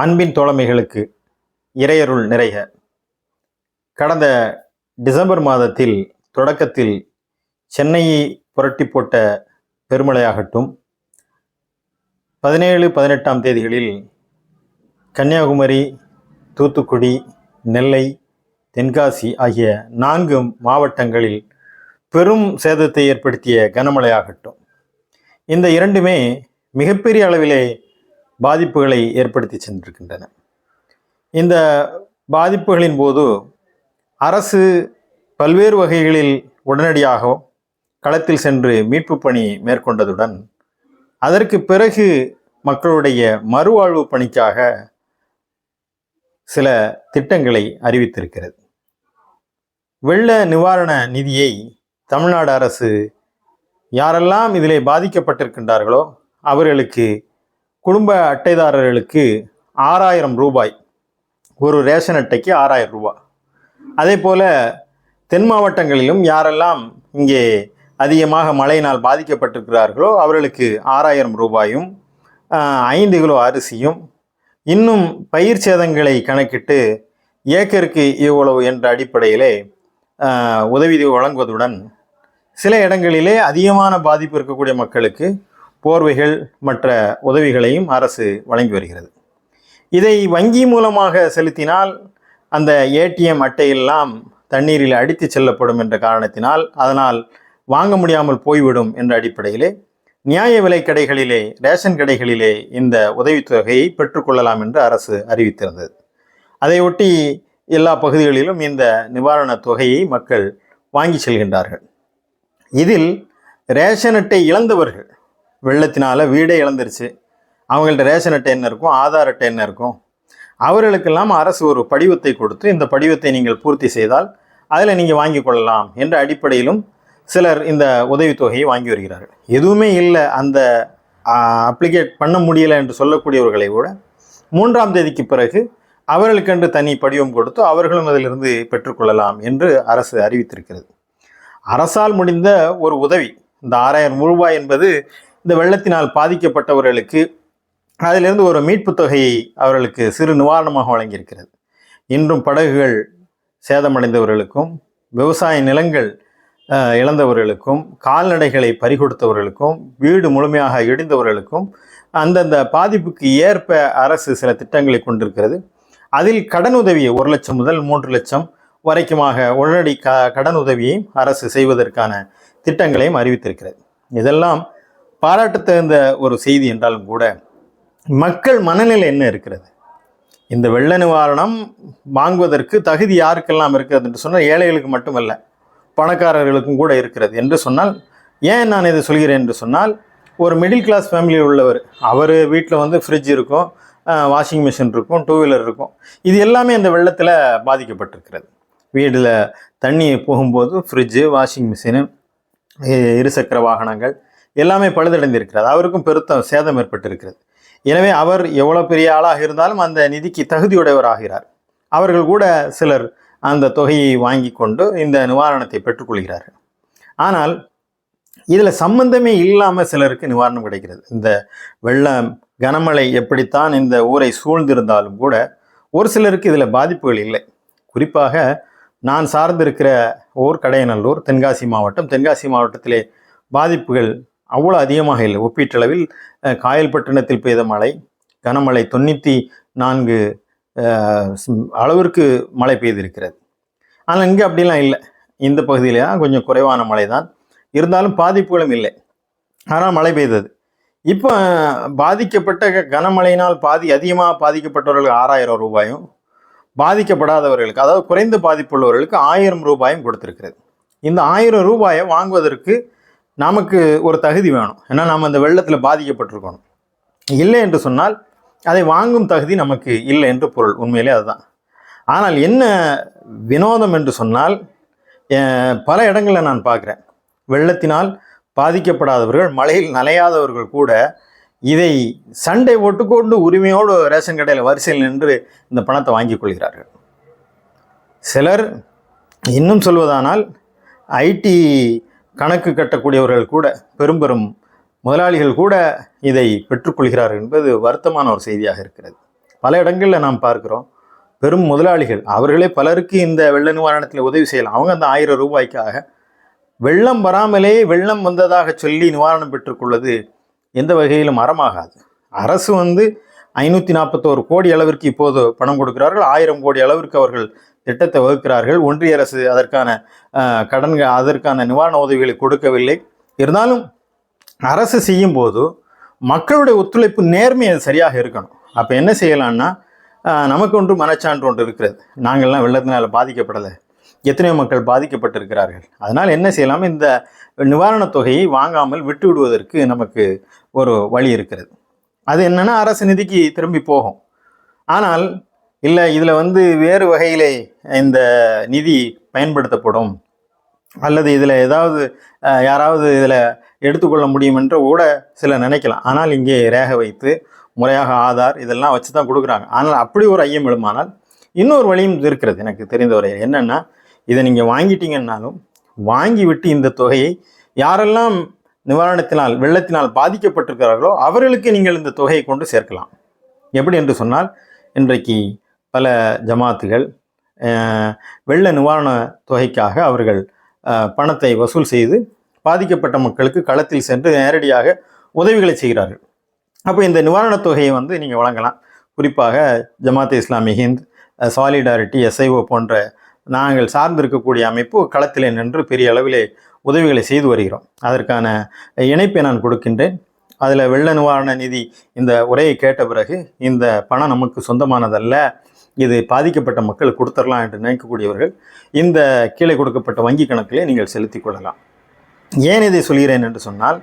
அன்பின் தோழமைகளுக்கு இறையருள் நிறைக. கடந்த டிசம்பர் மாதத்தில் தொடக்கத்தில் சென்னையை புரட்டி போட்ட பெருமழையாகட்டும், 17, 18ஆம் தேதிகளில் கன்னியாகுமரி, தூத்துக்குடி, நெல்லை, தென்காசி ஆகிய 4 மாவட்டங்களில் பெரும் சேதத்தை ஏற்படுத்திய கனமழையாகட்டும், இந்த இரண்டுமே மிகப்பெரிய அளவிலே பாதிப்புகளை ஏற்படுத்தி சென்றிருக்கின்றன. இந்த பாதிப்புகளின் போது அரசு பல்வேறு வகைகளில் உடனடியாக களத்தில் சென்று மீட்பு பணி மேற்கொண்டதுடன் அதற்கு பிறகு மக்களுடைய மறுவாழ்வு பணிக்காக சில திட்டங்களை அறிவித்திருக்கிறது. வெள்ள நிவாரண நிதியை தமிழ்நாடு அரசு யாரெல்லாம் இதிலே பாதிக்கப்பட்டிருக்கின்றார்களோ அவர்களுக்கு, குடும்ப அட்டைதாரர்களுக்கு 6000 ரூபாய், ஒரு ரேஷன் அட்டைக்கு 6000 ரூபாய். அதே போல தென் மாவட்டங்களிலும் யாரெல்லாம் இங்கே அதிகமாக மழையினால் பாதிக்கப்பட்டிருக்கிறார்களோ அவர்களுக்கு 6000 ரூபாயும் 5 கிலோ அரிசியும், இன்னும் பயிர் சேதங்களை கணக்கிட்டு ஏக்கருக்கு இவ்வளவு என்ற அடிப்படையிலே உதவி வழங்குவதுடன் சில இடங்களிலே அதிகமான பாதிப்பு இருக்கக்கூடிய மக்களுக்கு போர்வைகள் மற்ற உதவிகளையும் அரசு வழங்கி வருகிறது. இதை வங்கி மூலமாக செலுத்தினால் அந்த ஏடிஎம் அட்டையெல்லாம் தண்ணீரில் அடித்து செல்லப்படும் என்ற காரணத்தினால் அதனால் வாங்க முடியாமல் போய்விடும் என்ற அடிப்படையிலே நியாய விலை கடைகளிலே, ரேஷன் கடைகளிலே இந்த உதவித்தொகையை பெற்றுக்கொள்ளலாம் என்று அரசு அறிவித்திருந்தது. அதையொட்டி எல்லா பகுதிகளிலும் இந்த நிவாரணத் தொகையை மக்கள் வாங்கி செல்கின்றார்கள். இதில் ரேஷன் அட்டை இழந்தவர்கள், வெள்ளத்தினால வீடே இழந்துருச்சு, அவங்கள்ட்ட ரேஷன் அட்டை என்ன இருக்கும், ஆதார் அட்டை என்ன இருக்கும், அவர்களுக்கெல்லாம் அரசு ஒரு படிவத்தை கொடுத்து இந்த படிவத்தை நீங்கள் பூர்த்தி செய்தால் அதில் நீங்கள் வாங்கி கொள்ளலாம் என்ற அடிப்படையிலும் சிலர் இந்த உதவித்தொகையை வாங்கி வருகிறார்கள். எதுவுமே இல்லை, அந்த அப்ளிகேட் பண்ண முடியலை என்று சொல்லக்கூடியவர்களை கூட 3ஆம் தேதிக்கு பிறகு அவர்களுக்கென்று தனி படிவம் கொடுத்து அவர்களும் அதிலிருந்து பெற்றுக்கொள்ளலாம் என்று அரசு அறிவித்திருக்கிறது. அரசால் முடிந்த ஒரு உதவி இந்த 6000 ரூபாய் என்பது இந்த வெள்ளத்தினால் பாதிக்கப்பட்டவர்களுக்கு அதிலிருந்து ஒரு மீட்பு தொகையை அவர்களுக்கு சிறு நிவாரணமாக வழங்கியிருக்கிறது. இன்றும் படகுகள் சேதமடைந்தவர்களுக்கும், விவசாய நிலங்கள் இழந்தவர்களுக்கும், கால்நடைகளை பறிகொடுத்தவர்களுக்கும், வீடு முழுமையாக இடிந்தவர்களுக்கும் அந்தந்த பாதிப்புக்கு ஏற்ப அரசு சில திட்டங்களை கொண்டிருக்கிறது. அதில் கடன் உதவியை 1 லட்சம் முதல் 3 லட்சம் வரைக்குமாக உடனடி கடன் உதவியை அரசு செய்வதற்கான திட்டங்களையும் அறிவித்திருக்கிறது. இதெல்லாம் பாராட்டு தகுந்த ஒரு செய்தி என்றாலும் கூட மக்கள் மனநிலை என்ன இருக்கிறது? இந்த வெள்ள நிவாரணம் வாங்குவதற்கு தகுதி யாருக்கெல்லாம் இருக்கிறது என்று சொன்னால் ஏழைகளுக்கு மட்டுமல்ல, பணக்காரர்களுக்கும் கூட இருக்கிறது என்று சொன்னால், ஏன் நான் இதை சொல்கிறேன் என்று சொன்னால், ஒரு மிடில் கிளாஸ் ஃபேமிலியில் உள்ளவர், அவர் வீட்டில் ஃப்ரிட்ஜ் இருக்கும், வாஷிங் மிஷின் இருக்கும், 2 வீலர் இருக்கும், இது எல்லாமே இந்த வெள்ளத்தில் பாதிக்கப்பட்டிருக்கிறது. வீட்டில் தண்ணி போகும்போது ஃப்ரிட்ஜு, வாஷிங் மிஷினு, இருசக்கர வாகனங்கள் எல்லாமே பழுதடைந்திருக்கிறது. அவருக்கும் பெருத்த சேதம் ஏற்பட்டிருக்கிறது. எனவே அவர் எவ்வளோ பெரிய ஆளாக இருந்தாலும் அந்த நிதிக்கு தகுதியுடையவர் ஆகிறார். அவர்கள் கூட சிலர் அந்த தொகையை வாங்கி கொண்டு இந்த நிவாரணத்தை பெற்றுக்கொள்கிறார்கள். ஆனால் இதில் சம்பந்தமே இல்லாமல் சிலருக்கு நிவாரணம் கிடைக்கிறது. இந்த வெள்ளம், கனமழை எப்படித்தான் இந்த ஊரை சூழ்ந்திருந்தாலும் கூட ஒரு சிலருக்கு இதில் பாதிப்புகள் இல்லை. குறிப்பாக நான் சார்ந்திருக்கிற ஊர் கடையநல்லூர், தென்காசி மாவட்டம். தென்காசி மாவட்டத்திலே பாதிப்புகள் அவ்வளோ அதிகமாக இல்லை. ஒப்பீட்டளவில் காயல்பட்டினத்தில் பெய்த மழை, கனமழை 94 அளவிற்கு மழை பெய்திருக்கிறது. ஆனால் இங்கே அப்படிலாம் இல்லை. இந்த பகுதியிலே தான் கொஞ்சம் குறைவான மழை தான் இருந்தாலும் பாதிப்புகளும் இல்லை. ஆனால் மழை பெய்தது. இப்போ பாதிக்கப்பட்ட கனமழையினால் அதிகமாக பாதிக்கப்பட்டவர்களுக்கு 6000 ரூபாயும், பாதிக்கப்படாதவர்களுக்கு, அதாவது குறைந்த பாதிப்புள்ளவர்களுக்கு 1000 ரூபாயும் கொடுத்திருக்கிறது. இந்த 1000 ரூபாயை வாங்குவதற்கு நமக்கு ஒரு தகுதி வேணும். ஏன்னா நாம் அந்த வெள்ளத்தில் பாதிக்கப்பட்டிருக்கணும். இல்லை என்று சொன்னால் அதை வாங்கும் தகுதி நமக்கு இல்லை என்று பொருள். உண்மையிலே அதுதான். ஆனால் என்ன வினோதம் என்று சொன்னால், பல இடங்களில் நான் பார்க்குறேன், வெள்ளத்தினால் பாதிக்கப்படாதவர்கள், மழையில் நனையாதவர்கள் கூட இதை சண்டை போட்டுக்கொண்டு உரிமையோடு ரேஷன் கடையில் வரிசையில் நின்று இந்த பணத்தை வாங்கி கொள்கிறார்கள். சிலர் இன்னும் சொல்வதானால் ஐடி கணக்கு கட்டக்கூடியவர்கள் கூட, பெரும் முதலாளிகள் கூட இதை பெற்றுக்கொள்கிறார்கள் என்பது வருத்தமான ஒரு செய்தியாக இருக்கிறது. பல இடங்களில் நாம் பார்க்கிறோம். பெரும் முதலாளிகள் அவர்களே பலருக்கு இந்த வெள்ள நிவாரணத்தில் உதவி செய்யலாம். அவங்க அந்த 1000 ரூபாய்க்காக வெள்ளம் வராமலே வெள்ளம் வந்ததாக சொல்லி நிவாரணம் பெற்றுக்கொள்வது எந்த வகையிலும் அறமாகாது. அரசு 541 கோடி அளவிற்கு இப்போது பணம் கொடுக்கிறார்கள். 1000 கோடி அளவிற்கு அவர்கள் திட்டத்தை வகுக்கிறார்கள். ஒன்றிய அரசு அதற்கான அதற்கான நிவாரண உதவிகளை கொடுக்கவில்லை. இருந்தாலும் அரசு செய்யும் போது மக்களுடைய ஒத்துழைப்பு நேர்மை அது சரியாக இருக்கணும். அப்போ என்ன செய்யலான்னா, நமக்கு ஒன்று மனச்சான்று ஒன்று இருக்கிறது. நாங்கள்லாம் வெள்ளத்தினால் பாதிக்கப்படலை, எத்தனையோ மக்கள் பாதிக்கப்பட்டிருக்கிறார்கள். அதனால் என்ன செய்யலாம், இந்த நிவாரணத் தொகையை வாங்காமல் விட்டு விடுவதற்கு நமக்கு ஒரு வழி இருக்கிறது. அது என்னென்னா, அரசு நிதிக்கு திரும்பி போகும். ஆனால் இல்லை, இதில் வேறு வகையிலே இந்த நிதி பயன்படுத்தப்படும், அல்லது இதில் யாராவது இதில் எடுத்துக்கொள்ள முடியும் என்று கூட சிலர் நினைக்கலாம். ஆனால் இங்கே ரேகை வைத்து முறையாக ஆதார் இதெல்லாம் வச்சு தான் கொடுக்குறாங்க. ஆனால் அப்படி ஒரு ஐயம் எழுமானால் இன்னொரு வழியும் இருக்கிறது எனக்கு தெரிந்தவரை. என்னென்னா, இதை நீங்கள் வாங்கிட்டீங்கன்னாலும் வாங்கிவிட்டு இந்த தொகையை யாரெல்லாம் நிவாரணத்தினால் வெள்ளத்தினால் பாதிக்கப்பட்டிருக்கிறார்களோ அவர்களுக்கு நீங்கள் இந்த தொகையை கொண்டு சேர்க்கலாம். எப்படி என்று சொன்னால், இன்றைக்கு பல ஜமாத்துகள் வெள்ள நிவாரண தொகைக்காக அவர்கள் பணத்தை வசூல் செய்து பாதிக்கப்பட்ட மக்களுக்கு களத்தில் சென்று நேரடியாக உதவிகளை செய்கிறார்கள். அப்போ இந்த நிவாரணத் தொகையை நீங்கள் வழங்கலாம். குறிப்பாக ஜமாத் இஸ்லாமி ஹிந்த், சாலிடாரிட்டி, SIO போன்ற நாங்கள் சார்ந்திருக்கக்கூடிய அமைப்பு களத்திலே நின்று பெரிய அளவிலே உதவிகளை செய்து வருகிறோம். அதற்கான இணைப்பை நான் கொடுக்கின்றேன். அதில் வெள்ள நிவாரண நிதி இந்த உரையை கேட்ட பிறகு இந்த பணம் நமக்கு சொந்தமானதல்ல, இது பாதிக்கப்பட்ட மக்கள் கொடுத்துடலாம் என்று நினைக்கக்கூடியவர்கள் இந்த கீழே கொடுக்கப்பட்ட வங்கி கணக்கிலே நீங்கள் செலுத்தி கொள்ளலாம். ஏன் இதை சொல்கிறேன் என்று சொன்னால்,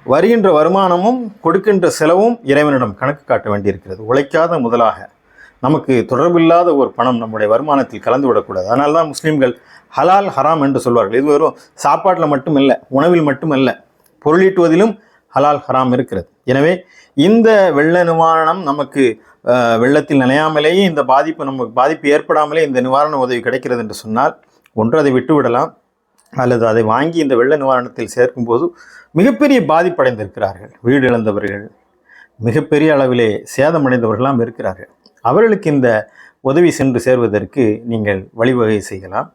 வருகின்ற வருமானமும் கொடுக்கின்ற செலவும் இறைவனிடம் கணக்கு காட்ட வேண்டியிருக்கிறது. உழைக்காத முதலாக நமக்கு தொடர்பில்லாத ஒரு பணம் நம்முடைய வருமானத்தில் கலந்து விடக்கூடாது. அதனால தான் முஸ்லீம்கள் ஹலால் ஹராம் என்று சொல்வார்கள். இது வெறும் சாப்பாட்டில் மட்டும் இல்லை, உணவில் மட்டுமல்ல, பொருளீட்டுவதிலும் ஹலால் ஹராம் இருக்கிறது. எனவே இந்த வெள்ள நிவாரணம் நமக்கு வெள்ளத்தில் நனையாமலேயே இந்த பாதிப்பு ஏற்படாமலே இந்த நிவாரண உதவி கிடைக்கிறது என்று சொன்னால், ஒன்று அதை விட்டுவிடலாம், அல்லது அதை வாங்கி இந்த வெள்ள நிவாரணத்தில் சேர்க்கும்போது மிகப்பெரிய பாதிப்படைந்திருக்கிறார்கள். வீடு இழந்தவர்கள், மிகப்பெரிய அளவிலே சேதமடைந்தவர்களாம் இருக்கிறார்கள். அவர்களுக்கு இந்த உதவி சென்று சேர்வதற்கு நீங்கள் வழிவகை செய்யலாம்.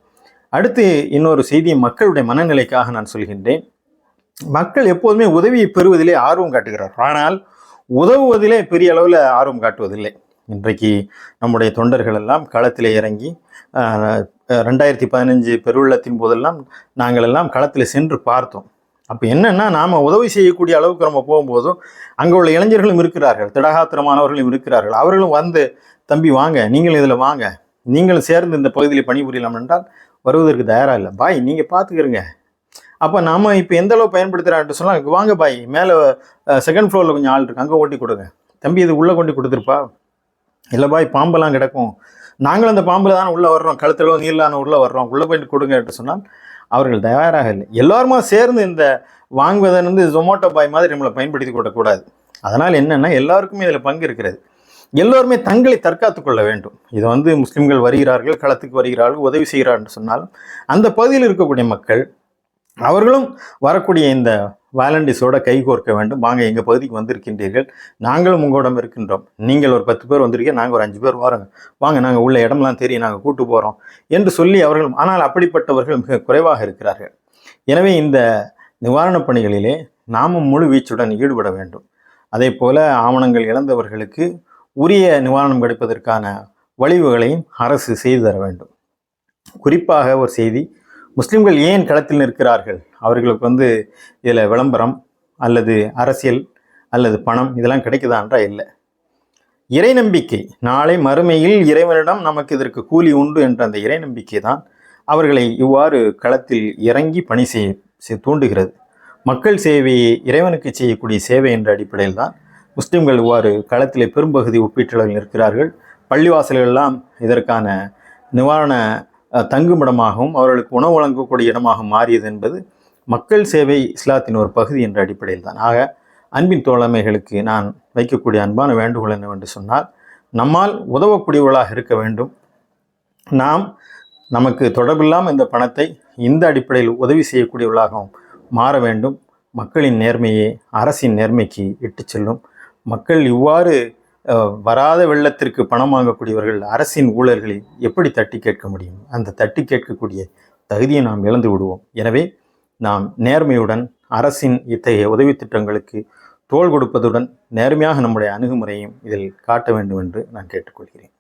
அடுத்து இன்னொரு செய்தி, மக்களுடைய மனநிலைக்காக நான் சொல்கின்றேன். மக்கள் எப்போதுமே உதவியை பெறுவதிலே ஆர்வம் காட்டுகிறார்கள், ஆனால் உதவுவதிலே பெரிய அளவில் ஆர்வம் காட்டுவதில்லை. இன்றைக்கு நம்முடைய தொண்டர்கள் எல்லாம் களத்திலே இறங்கி 2015 பெருவெள்ளத்தின் போதெல்லாம் நாங்கள் எல்லாம் களத்தில் சென்று பார்த்தோம். அப்போ என்னென்னா, நாம் உதவி செய்யக்கூடிய அளவுக்கு நம்ம போகும்போதும் அங்கே உள்ள இளைஞர்களும் இருக்கிறார்கள், திடகாத்திரமானவர்களும் இருக்கிறார்கள். அவர்களும் தம்பி வாங்க, நீங்கள் இதில் வாங்க, நீங்களும் சேர்ந்து இந்த பகுதியில் பணிபுரியலாம் என்றால் வருவதற்கு தயாராக இல்லை. பாய் நீங்கள் பார்த்துக்கிறங்க. அப்போ நாம் இப்போ எந்த அளவு பயன்படுத்துகிறான்ட்டு சொன்னால், வாங்க பாய், மேலே செகண்ட் ஃப்ளோரில் கொஞ்சம் ஆள் இருக்குது, அங்கே ஓட்டி கொடுங்க. தம்பி இது உள்ளே கொண்டு கொடுத்துருப்பா. இல்லை பாய், பாம்பெல்லாம் கிடக்கும், நாங்களும் அந்த பாம்பில் தானே உள்ளே வர்றோம், கழுத்தில் நீர்லான உள்ளே வர்றோம், உள்ளே போயிட்டு கொடுங்க என்று சொன்னால் அவர்கள் தயாராக இல்லை. எல்லோருமா சேர்ந்து இந்த வாங்குவதை ஜொமேட்டோ பாய் மாதிரி நம்மளை பயன்படுத்தி கொள்ளக்கூடாது. அதனால் என்னென்னா, எல்லாருக்குமே இதில் பங்கு இருக்கிறது. எல்லோருமே தங்களை தற்காத்து கொள்ள வேண்டும். இது முஸ்லீம்கள் வருகிறார்கள், களத்துக்கு வருகிறார்கள், உதவி செய்கிறார்கள் சொன்னாலும் அந்த பகுதியில் இருக்கக்கூடிய மக்கள் அவர்களும் வரக்கூடிய இந்த வாலண்டிஸோட கைகோர்க்க வேண்டும். வாங்க, எங்கள் பகுதிக்கு வந்திருக்கின்றீர்கள், நாங்களும் உங்களிடம் இருக்கின்றோம், நீங்கள் ஒரு 10 பேர் வந்திருக்கீங்க, நாங்கள் ஒரு 5 பேர் வரோங்க, வாங்க, நாங்கள் உள்ள இடம்லாம் தெரியும், நாங்கள் கூட்டு போகிறோம் என்று சொல்லி அவர்கள், ஆனால் அப்படிப்பட்டவர்கள் மிக குறைவாக இருக்கிறார்கள். எனவே இந்த நிவாரணப் பணிகளிலே நாமும் முழு வீச்சுடன் ஈடுபட வேண்டும். அதே போல ஆவணங்கள் இழந்தவர்களுக்கு உரிய நிவாரணம் கிடைப்பதற்கான வழிவுகளையும் அரசு செய்து தர வேண்டும். குறிப்பாக ஒரு செய்தி, முஸ்லீம்கள் ஏன் களத்தில் நிற்கிறார்கள், அவர்களுக்கு இதில் விளம்பரம் அல்லது அரசியல் அல்லது பணம் இதெல்லாம் கிடைக்குதான்றா இல்லை. இறை நம்பிக்கை, நாளை மறுமையில் இறைவனிடம் நமக்கு இதற்கு கூலி உண்டு என்ற அந்த இறை நம்பிக்கை தான் அவர்களை இவ்வாறு களத்தில் இறங்கி பணி செய்ய தூண்டுகிறது. மக்கள் சேவையை இறைவனுக்கு செய்யக்கூடிய சேவை என்ற அடிப்படையில் தான் முஸ்லீம்கள் இவ்வாறு களத்திலே பெரும்பகுதி ஒப்பீட்டளவில் இருக்கிறார்கள். பள்ளிவாசல்களெல்லாம் இதற்கான நிவாரண தங்குமிடமாகவும் அவர்களுக்கு உணவு வழங்கக்கூடிய இடமாக மாறியது என்பது மக்கள் சேவை இஸ்லாத்தின் ஒரு பகுதி என்ற அடிப்படையில் தான். ஆக அன்பின் தோழமைகளுக்கு நான் வைக்கக்கூடிய அன்பான வேண்டுகோள் என்னவென்று சொன்னால், நம்மால் உதவக்கூடியவர்களாக இருக்க வேண்டும். நமக்கு தொடர்பில்லாமல் இந்த பணத்தை இந்த அடிப்படையில் உதவி செய்யக்கூடியவர்களாகவும் மாற வேண்டும். மக்களின் நேர்மையே அரசின் நேர்மைக்கு இட்டு செல்லும். மக்கள் இவ்வாறு வராத வெள்ளத்திற்கு பணம் வாங்கக்கூடியவர்கள் அரசின் ஊழல்களை எப்படி தட்டி கேட்க முடியும்? அந்த தட்டி கேட்கக்கூடிய தகுதியை நாம் இழந்து விடுவோம். எனவே நாம் நேர்மையுடன் அரசின் இத்தகைய உதவி திட்டங்களுக்கு தோள் கொடுப்பதுடன் நேர்மையாக நம்முடைய அணுகுமுறையும் இதில் காட்ட வேண்டும் என்று நான் கேட்டுக்கொள்கிறேன்.